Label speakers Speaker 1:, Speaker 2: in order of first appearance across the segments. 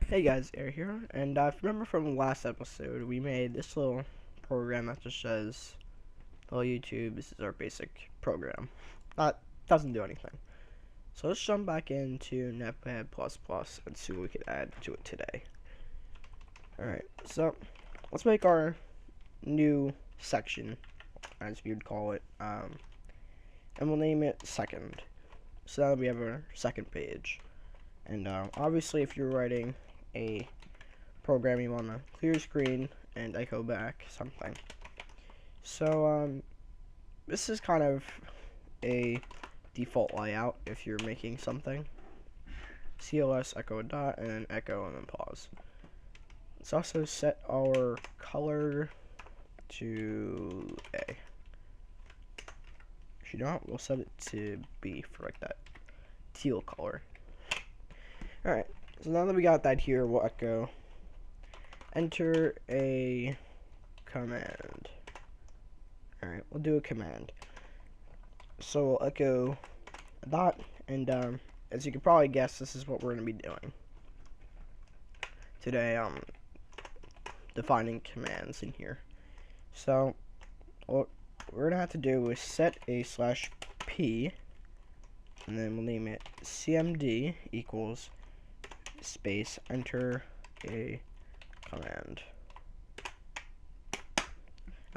Speaker 1: Hey guys, Air here, and if you remember from the last episode, we made this little program that just says, "Hello YouTube, this is our basic program." That doesn't do anything. So let's jump back into Notepad++ and see what we could add to it today. Alright, so let's make our new section, as you'd call it, and we'll name it second. So now we have our second page. And obviously if you're writing a program, you want to clear screen and echo back something. So this is kind of a default layout if you're making something. CLS echo a dot and then echo and then pause. Let's also set our color to A. If you don't, we'll set it to B for like that teal color. Alright, so now that we got that here, we'll echo enter a command. Alright, we'll do a command. So we'll echo a dot, and as you can probably guess, this is what we're going to be doing today, defining commands in here. So what we're going to have to do is set a /p, and then we'll name it cmd equals space enter a command.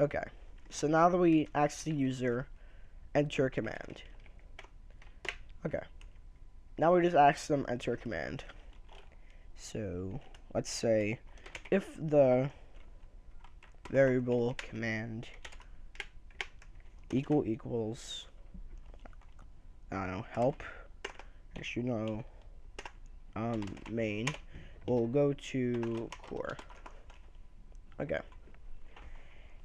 Speaker 1: Okay, so now that we ask the user enter a command. Okay, now we just ask them enter a command. So let's say if the variable command equals I don't know, help, actually no, main, we'll go to core. Okay,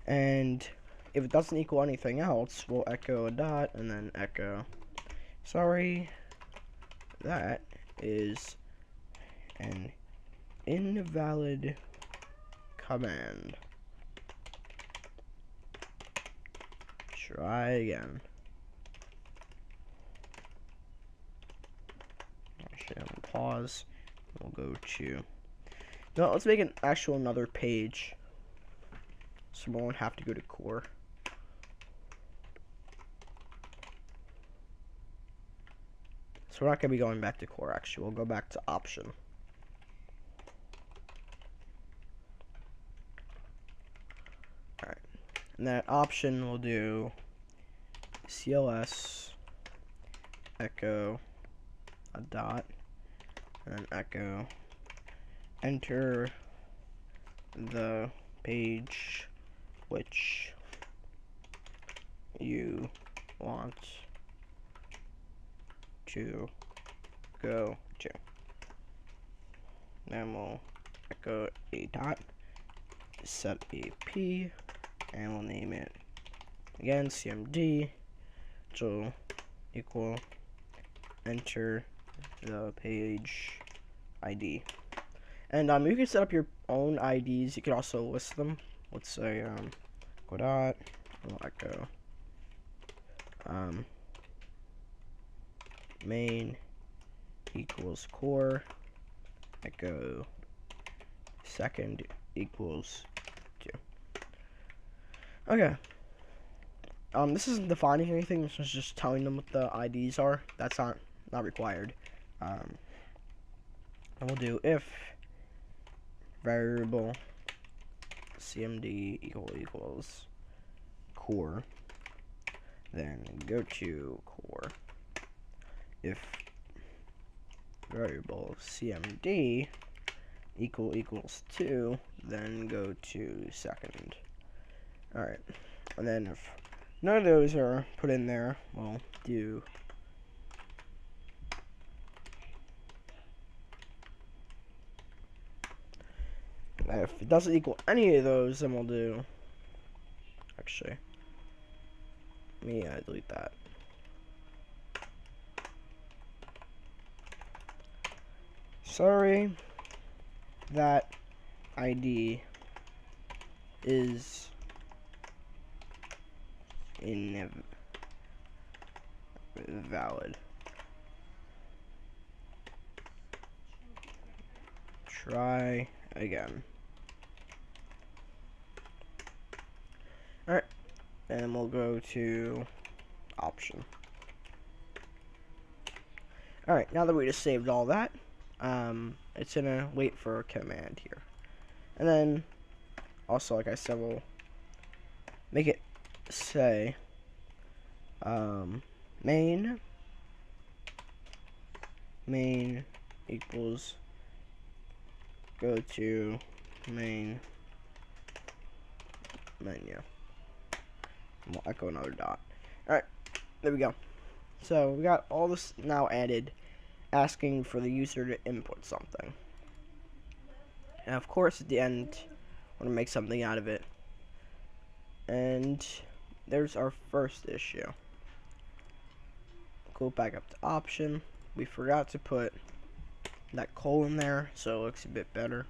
Speaker 1: and if it doesn't equal anything else, we'll echo a dot and then echo sorry, that is an invalid command. Try again. Actually, I'm gonna pause. We'll go to no. Let's make an actual another page, so we won't have to go to core. So we're not gonna be going back to core. Actually, we'll go back to option. All right, and that option will do CLS echo a dot and then echo enter the page which you want to go to. Then we'll echo a dot, set a p, and we'll name it again cmd, which will equal enter the page ID. And you can set up your own IDs. You can also list them. Let's say echo dot, we'll echo main equals core, echo second equals 2. Okay. This isn't defining anything. This is just telling them what the IDs are. That's not required. And we'll do if variable cmd equals core, then go to core. If variable cmd equals 2, then go to second. Alright, and then if none of those are put in there, we'll do if it doesn't equal any of those, then we'll do actually let me delete that. Sorry, that ID is invalid. try again. Alright, and we'll go to option. Alright, now that we just saved all that, it's gonna wait for a command here. And then, also, like I said, we'll make it say, main equals go to main menu. And we'll echo another dot. Alright, there we go. So we got all this now added, asking for the user to input something. And of course at the end, I want to make something out of it. And there's our first issue. Go back up to option. We forgot to put that colon there, so it looks a bit better.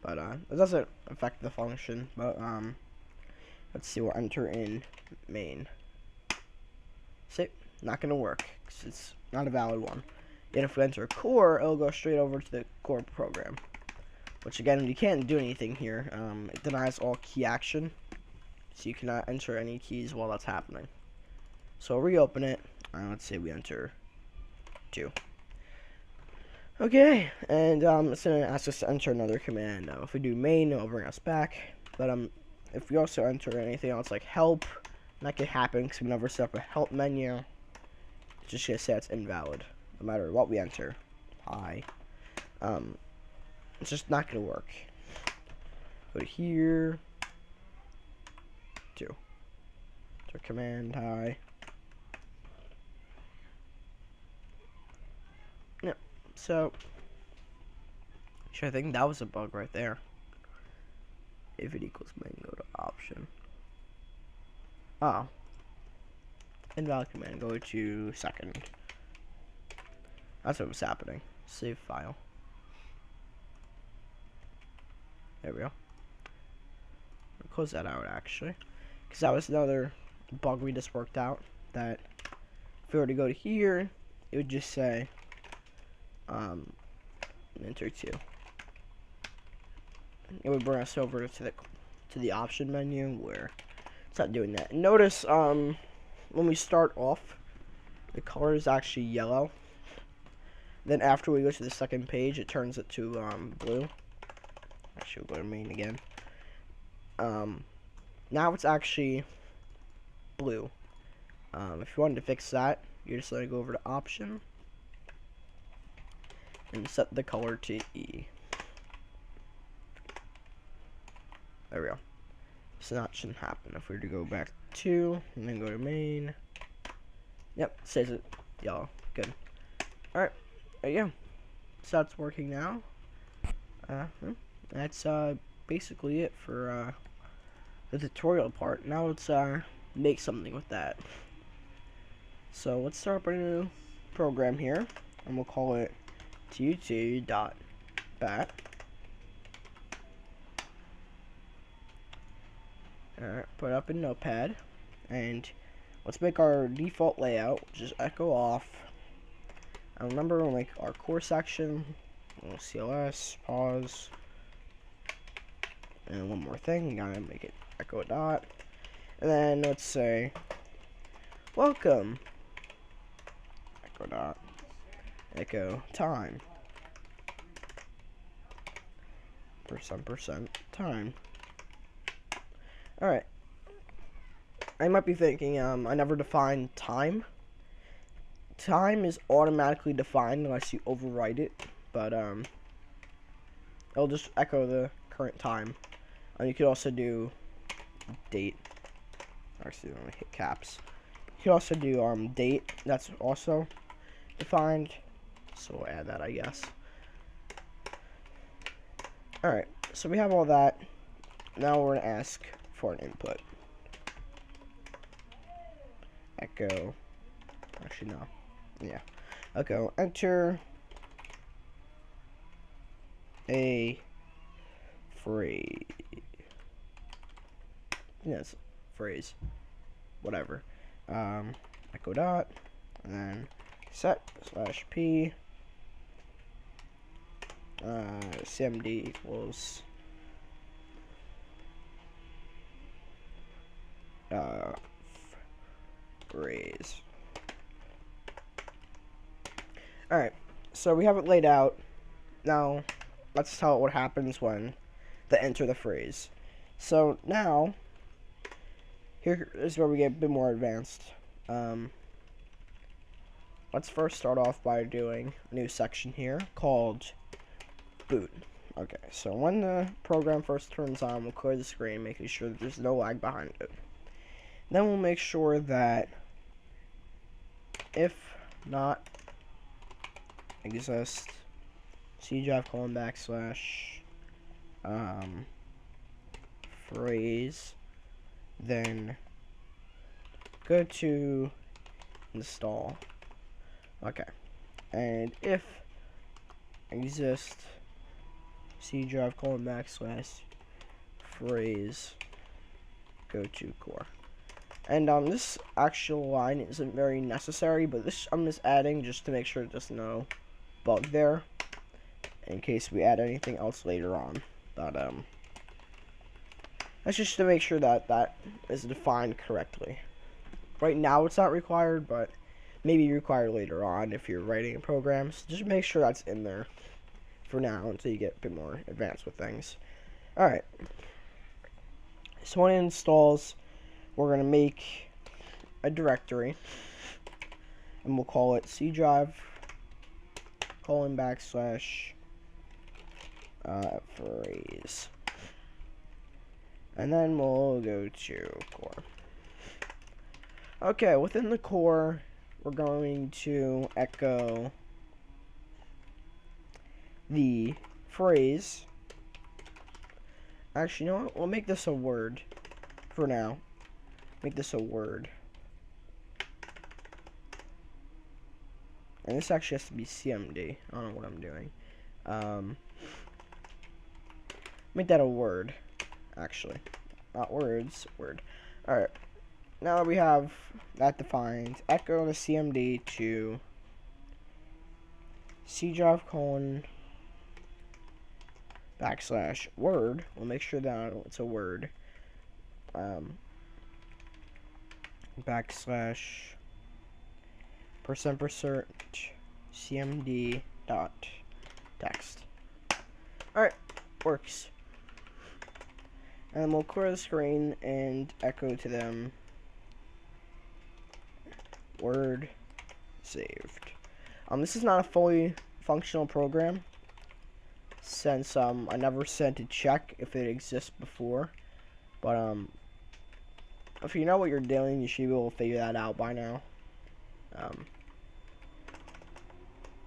Speaker 1: But it doesn't affect the function. But let's see, we'll enter in main. See, not gonna work because it's not a valid one. Yet if we enter core, it'll go straight over to the core program. Which again, you can't do anything here. It denies all key action, so you cannot enter any keys while that's happening. So I'll reopen it. Let's say we enter 2. Okay, and it's gonna ask us to enter another command. Now, if we do main, it'll bring us back. But if we also enter anything else like help, that could happen because we never set up a help menu. It's just gonna say it's invalid, no matter what we enter. Hi. It's just not gonna work. Go to here. 2. Enter command hi. Yeah. So, I think that was a bug right there. If it equals main, go to option. Oh. Invalid command, go to second. That's what was happening. Save file. There we go. I'll close that out actually. Because that was another bug we just worked out. That if we were to go to here, it would just say enter 2. It would bring us over to the option menu where it's not doing that. And notice when we start off, the color is actually yellow. Then after we go to the second page, it turns it to blue. Actually, we'll go to main again. Now it's actually blue. If you wanted to fix that, you're just going to go over to option and set the color to E. There we go. So that shouldn't happen. If we were to go back to and then go to main, yep, it says it yellow. Good. Alright, there you go. So that's working now. That's basically it for the tutorial part. Now let's make something with that. So let's start up a new program here, and we'll call it tu2.bat. Alright, put it up in Notepad, and let's make our default layout, which is echo off. And remember, we'll make our core section, CLS, pause, and one more thing, gotta make it echo dot, and then let's say welcome, echo dot, echo time, %% time. Alright, I might be thinking, I never defined time. Time is automatically defined unless you overwrite it, but it'll just echo the current time. You could also do date. Actually, let me hit caps. You could also do date. That's also defined. So we'll add that, I guess. Alright, so we have all that. Now we're gonna ask for an input. Echo. Actually, no. Yeah. Echo. Enter a phrase. Yes, phrase. Whatever. Echo dot, and then set /p cmd equals phrase. Alright, so we have it laid out. Now, let's tell it what happens when they enter the phrase. So now, here is where we get a bit more advanced. Let's first start off by doing a new section here called boot. Okay, so when the program first turns on, we'll clear the screen, making sure that there's no lag behind it. Then we'll make sure that if not exist cdrive:\/ phrase, then go to install. Okay, and if exist cdrive:\/ phrase, go to core. And this actual line isn't very necessary, but this I'm just adding just to make sure there's no bug there, in case we add anything else later on. But that's just to make sure that that is defined correctly. Right now it's not required, but maybe required later on if you're writing programs. Just make sure that's in there for now until you get a bit more advanced with things. Alright, so when it installs, we're going to make a directory, and we'll call it cdrive:\/ phrase. And then we'll go to core. Okay, within the core, we're going to echo the phrase. Actually, you know what? We'll make this a word for now. Make this a word. And this actually has to be cmd. I don't know what I'm doing. Make that a word, actually. Not words, word. Alright. Now that we have that defined, echo the cmd to cdrive:\/ word. We'll make sure that it's a word. \% cmd dot text. Alright, works. And then we'll clear the screen and echo to them word saved. This is not a fully functional program, since I never said to check if it exists before. But if you know what you're doing, you should be able to figure that out by now.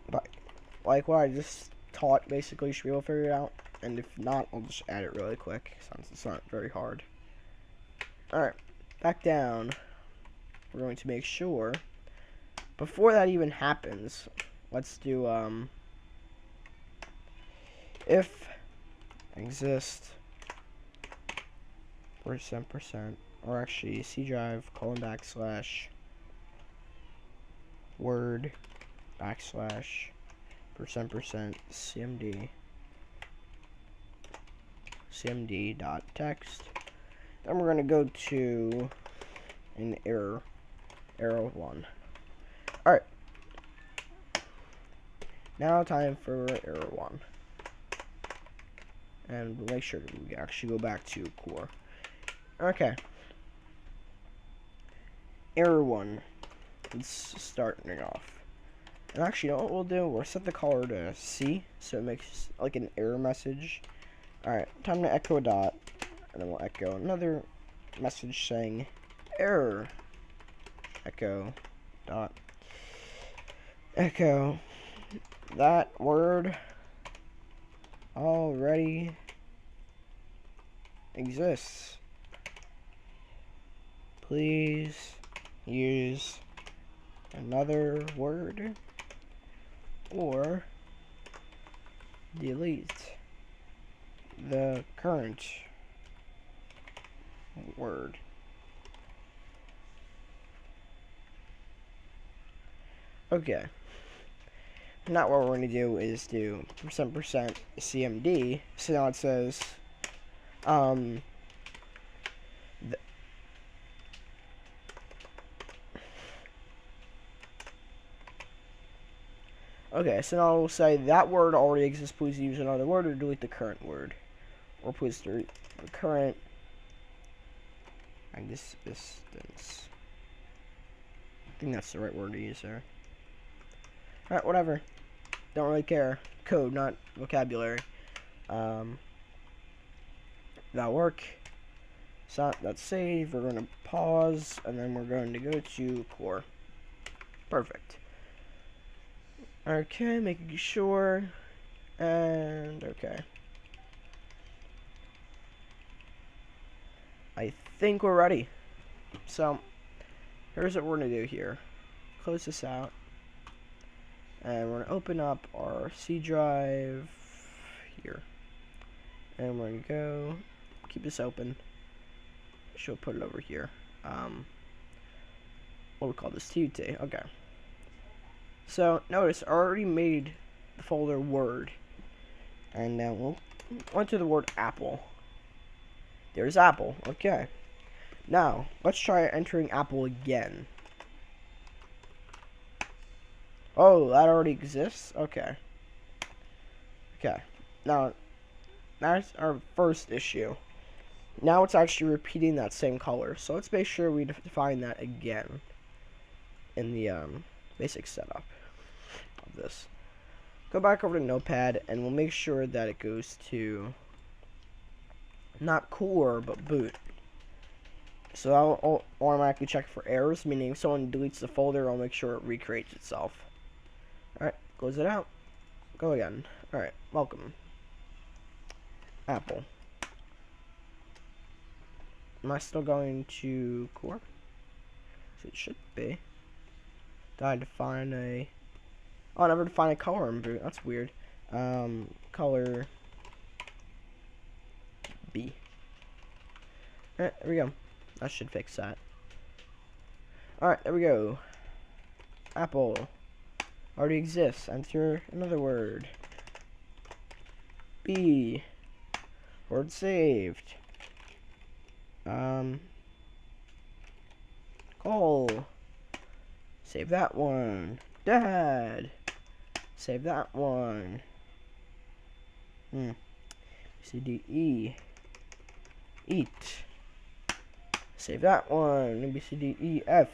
Speaker 1: But like what I just taught, basically, you should be able to figure it out. And if not, I'll just add it really quick, since it's not very hard. Alright, back down. We're going to make sure, before that even happens, let's do, if exist %%, or actually cdrive:\/ word \% cmd dot text. Then we're going to go to an error 1. Alright, now time for error 1, and we'll make sure we actually go back to core. Okay, error 1, it's starting off. And actually, you know what we'll do? We'll set the color to C, so it makes like an error message. Alright, time to echo a dot, and then we'll echo another message saying error. Echo dot. Echo that word already exists. Please use another word or delete the current word. Okay. Now what we're going to do is do %% CMD. So now it says, th okay, so now we'll say that word already exists, please use another word or delete the current word. Or please delete the current existence. I think that's the right word to use there. Alright, whatever. Don't really care. Code, not vocabulary. That'll work. So that's save. We're going to pause, and then we're going to go to core. Perfect. Okay, making sure. And okay. I think we're ready. So here's what we're going to do here. Close this out. And we're going to open up our C drive here. And we're going to go, keep this open. She'll put it over here. What we call this? TUT. Okay. So notice I already made the folder Word. And then we'll enter the word apple. There's apple. Okay. Now, let's try entering apple again. Oh, that already exists? Okay. Okay. Now, that's our first issue. Now it's actually repeating that same color. So let's make sure we define that again in the basic setup of this. Go back over to Notepad and we'll make sure that it goes to not core but boot. So I'll automatically check for errors, meaning if someone deletes the folder, I'll make sure it recreates itself. Alright, close it out. Go again. Alright, welcome. Apple. Am I still going to core? So it should be. Did I define a... Oh, I never defined a color in boot. That's weird. Color B. Alright, there we go. That should fix that. Alright, there we go. Apple. Already exists. Enter another word. B. Word saved. Call. Save that one. Dad. Save that one. C, D, E. Eat. Save that one. Maybe C, D, E, F.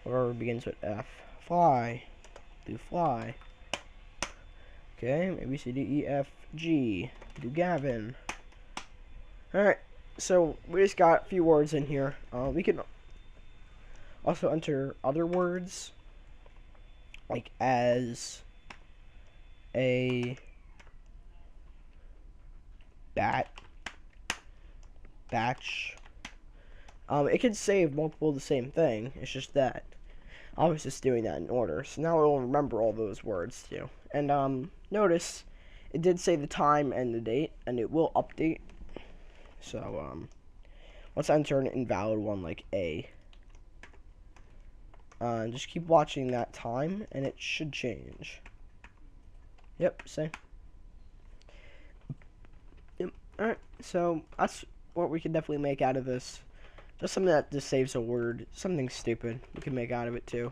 Speaker 1: Whatever begins with F. Fly. Do fly. Okay, maybe C, D, E, F, G. Do Gavin. Alright, so we just got a few words in here. We can also enter other words, like as a batch. It can save multiple of the same thing. It's just that I was just doing that in order. So now it'll remember all those words too. And notice it did say the time and the date, and it will update. So let's enter an invalid one like A. Just keep watching that time, and it should change. Yep, same. Yep. Alright, so that's what we can definitely make out of this. Just something that just saves a word. Something stupid we can make out of it too.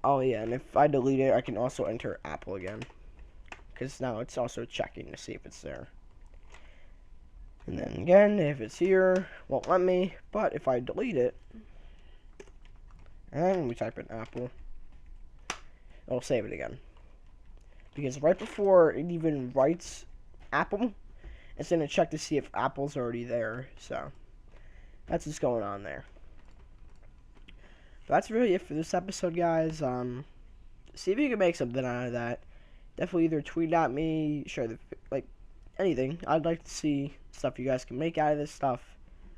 Speaker 1: Oh yeah, and if I delete it, I can also enter apple again. Because now it's also checking to see if it's there. And then again, if it's here, won't let me. But if I delete it, and we type in apple, it'll save it again. Because right before it even writes apple, it's going to check to see if apple's already there. So that's what's going on there. But that's really it for this episode, guys. See if you can make something out of that. Definitely either tweet at me, share the anything. I'd like to see stuff you guys can make out of this stuff.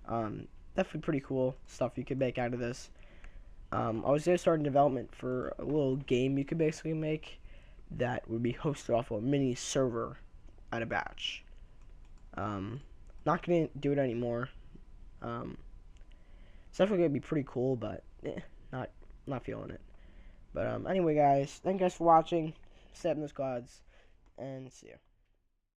Speaker 1: Definitely pretty cool stuff you can make out of this. I was going to start in development for a little game you could basically make that would be hosted off of a mini server at a batch. Not going to do it anymore. It's definitely going to be pretty cool, but not feeling it. But anyway, guys, thank you guys for watching. Stay up in the squads, and see you.